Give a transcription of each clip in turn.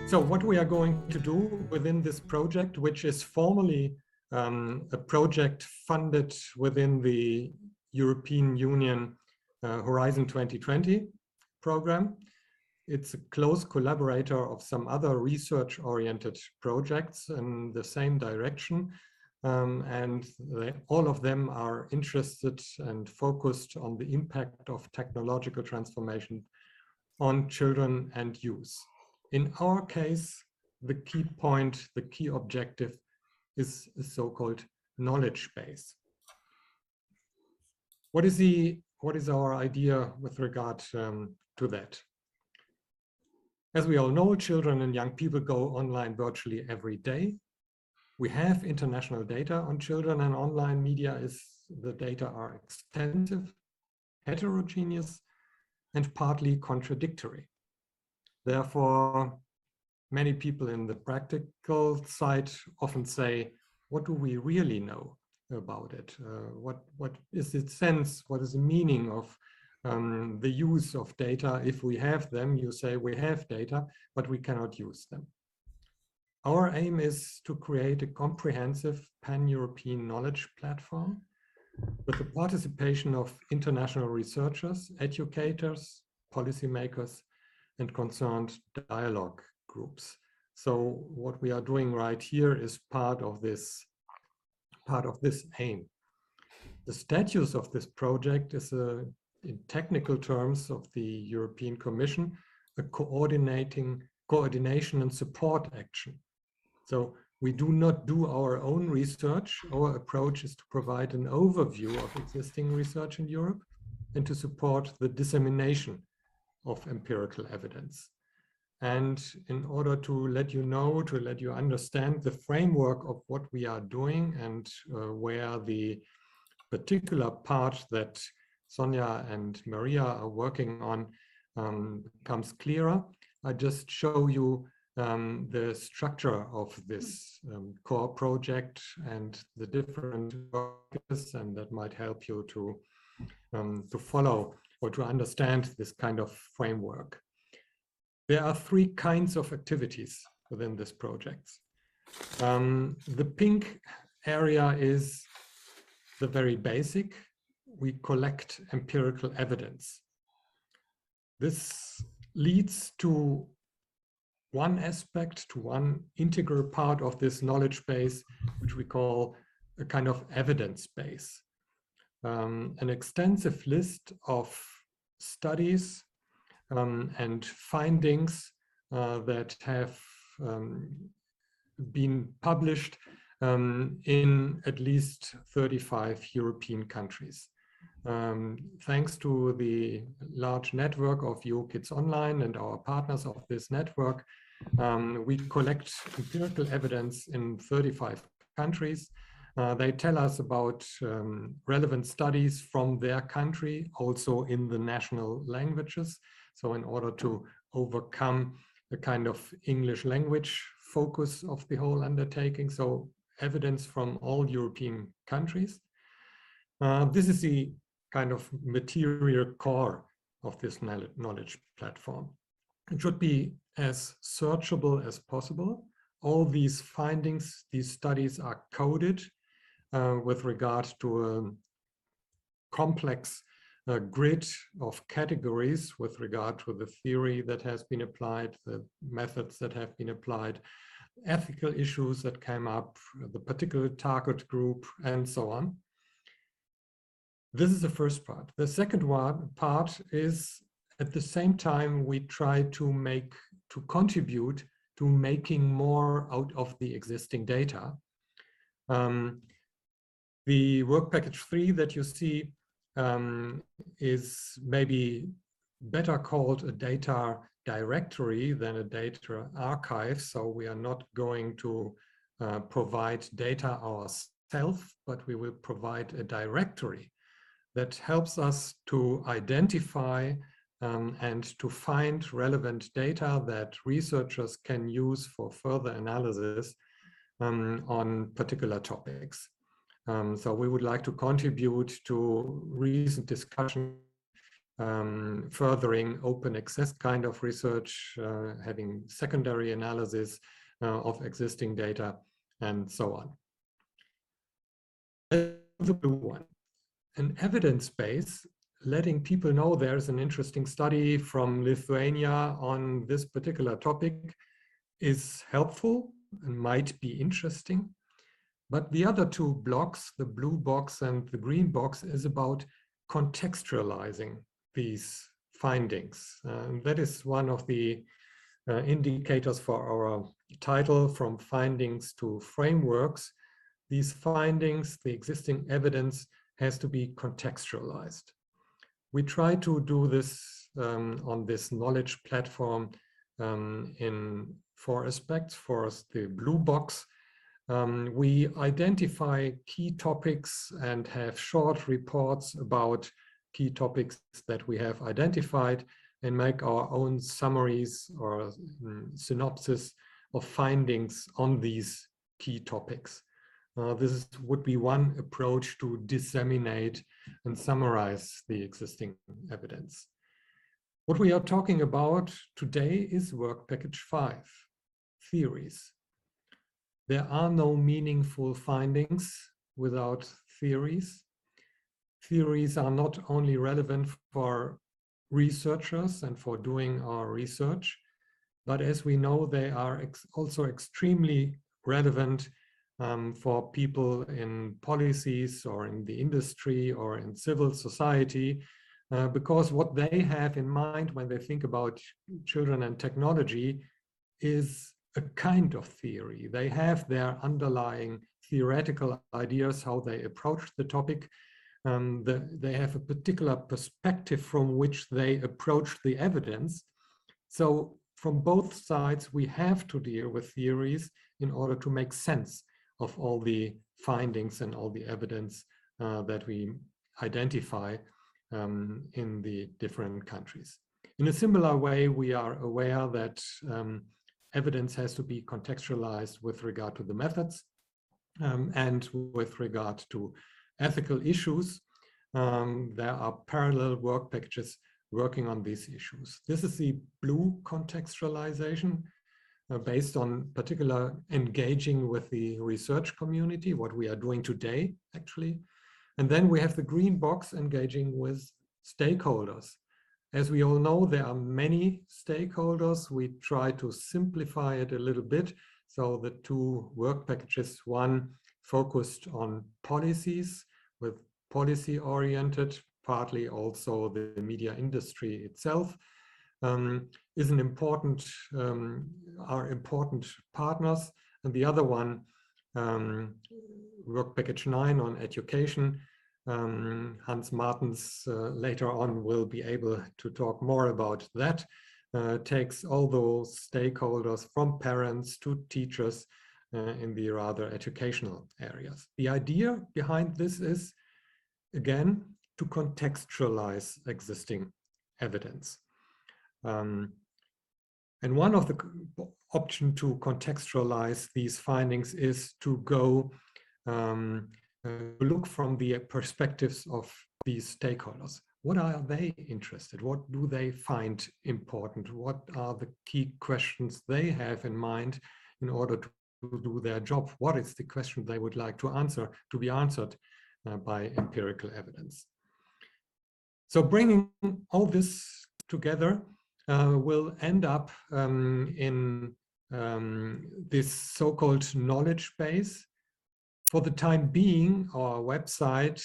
So what we are going to do within this project, which is formally a project funded within the European Union Horizon 2020 program. It's a close collaborator of some other research-oriented projects in the same direction. All of them are interested and focused on the impact of technological transformation on children and youth. In our case, the key point, the key objective is a so-called knowledge base. What is our idea with regard to that? As we all know, children and young people go online virtually every day. We have international data on children, and online media the data are extensive, heterogeneous, and partly contradictory. Therefore, many people in the practical side often say, what do we really know about it? What is its sense? What is the meaning of the use of data? If we have them, you say we have data, but we cannot use them. Our aim is to create a comprehensive pan-European knowledge platform with the participation of international researchers, educators, policymakers, and concerned dialogue groups. So what we are doing right here is part of this aim. The status of this project is in technical terms of the European Commission, a coordination and support action. So we do not do our own research. Our approach is to provide an overview of existing research in Europe and to support the dissemination of empirical evidence. And in order to let you know, to let you understand the framework of what we are doing and where the particular part that Sonia and Maria are working on becomes clearer, I just show you the structure of this core project and the different workers, and that might help you to follow or to understand this kind of framework. There are three kinds of activities within this project. The pink area is the very basic. We collect empirical evidence. This leads to one aspect, to one integral part of this knowledge base, which we call a kind of evidence base. An extensive list of studies and findings that have been published in at least 35 European countries. Thanks to the large network of YouKids Online and our partners of this network, we collect empirical evidence in 35 countries. They tell us about relevant studies from their country, also in the national languages. So in order to overcome the kind of English language focus of the whole undertaking, so evidence from all European countries. This is the kind of material core of this knowledge platform. It should be as searchable as possible. All these findings, these studies are coded with regard to a complex grid of categories with regard to the theory that has been applied, the methods that have been applied, ethical issues that came up, the particular target group, and so on. This is the first part. The second part is, at the same time, we try to contribute to making more out of the existing data. The work package 3 that you see is maybe better called a data directory than a data archive. So we are not going to provide data ourselves, but we will provide a directory that helps us to identify and to find relevant data that researchers can use for further analysis on particular topics. So we would like to contribute to recent discussion furthering open access kind of research, having secondary analysis of existing data, and so on. The blue one, an evidence base, letting people know there's an interesting study from Lithuania on this particular topic, is helpful and might be interesting. But the other two blocks, the blue box and the green box, is about contextualizing these findings. That is one of the indicators for our title, From Findings to Frameworks. These findings, the existing evidence, has to be contextualized. We try to do this on this knowledge platform in 4 aspects. For the blue box, we identify key topics and have short reports about key topics that we have identified and make our own summaries or synopsis of findings on these key topics. This would be one approach to disseminate and summarize the existing evidence. What we are talking about today is work package 5, theories. There are no meaningful findings without theories. Theories are not only relevant for researchers and for doing our research, but as we know, they are also extremely relevant for people in policies or in the industry or in civil society, because what they have in mind when they think about children and technology is a kind of theory. They have their underlying theoretical ideas, how they approach the topic. They have a particular perspective from which they approach the evidence. So from both sides, we have to deal with theories in order to make sense of all the findings and all the evidence that we identify in the different countries. In a similar way, we are aware that evidence has to be contextualized with regard to the methods and with regard to ethical issues. There are parallel work packages working on these issues. This is the blue contextualization based on particular engaging with the research community, what we are doing today, actually. And then we have the green box engaging with stakeholders. As we all know, there are many stakeholders. We try to simplify it a little bit. So the 2 work packages, one focused on policies with policy-oriented, partly also the media industry itself, is an important, are important partners. And the other one, work package 9 on education, Hans Martens later on will be able to talk more about that, takes all those stakeholders from parents to teachers in the rather educational areas. The idea behind this is, again, to contextualize existing evidence. And one of the options to contextualize these findings is to go look from the perspectives of these stakeholders. What are they interested? What do they find important? What are the key questions they have in mind in order to do their job? What is the question they would like to answer, to be answered by empirical evidence? So bringing all this together will end up in this so-called knowledge base. For the time being, our website,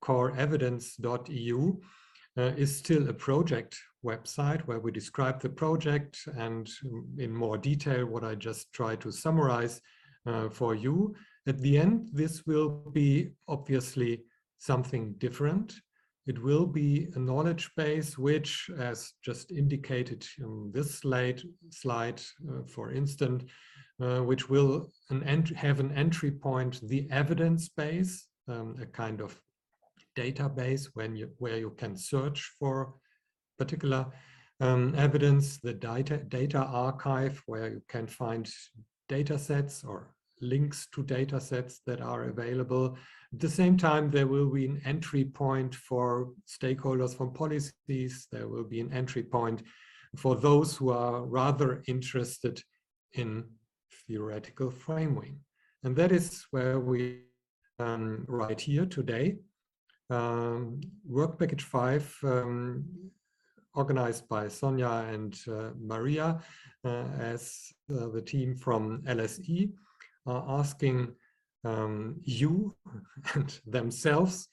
coreevidence.eu, is still a project website where we describe the project and in more detail what I just tried to summarize for you. At the end, this will be obviously something different. It will be a knowledge base which, as just indicated in this slide, for instance, which will have an entry point, the evidence base, a kind of database where you can search for particular evidence, the data archive where you can find data sets or links to data sets that are available. At the same time, there will be an entry point for stakeholders from policies. There will be an entry point for those who are rather interested in theoretical framing. And that is where we right here today. Work Package 5, organized by Sonja and Maria as the team from LSE, are asking you and themselves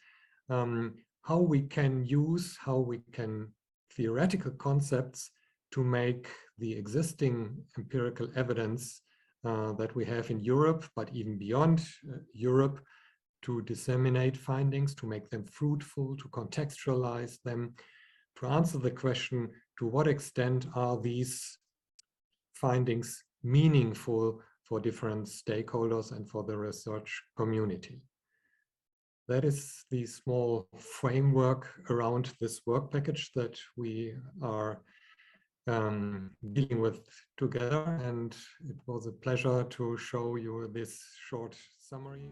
how we can use, how we can theoretical concepts to make the existing empirical evidence that we have in Europe, but even beyond Europe, to disseminate findings, to make them fruitful, to contextualize them, to answer the question, to what extent are these findings meaningful for different stakeholders and for the research community. That is the small framework around this work package that we are dealing with together, and it was a pleasure to show you this short summary.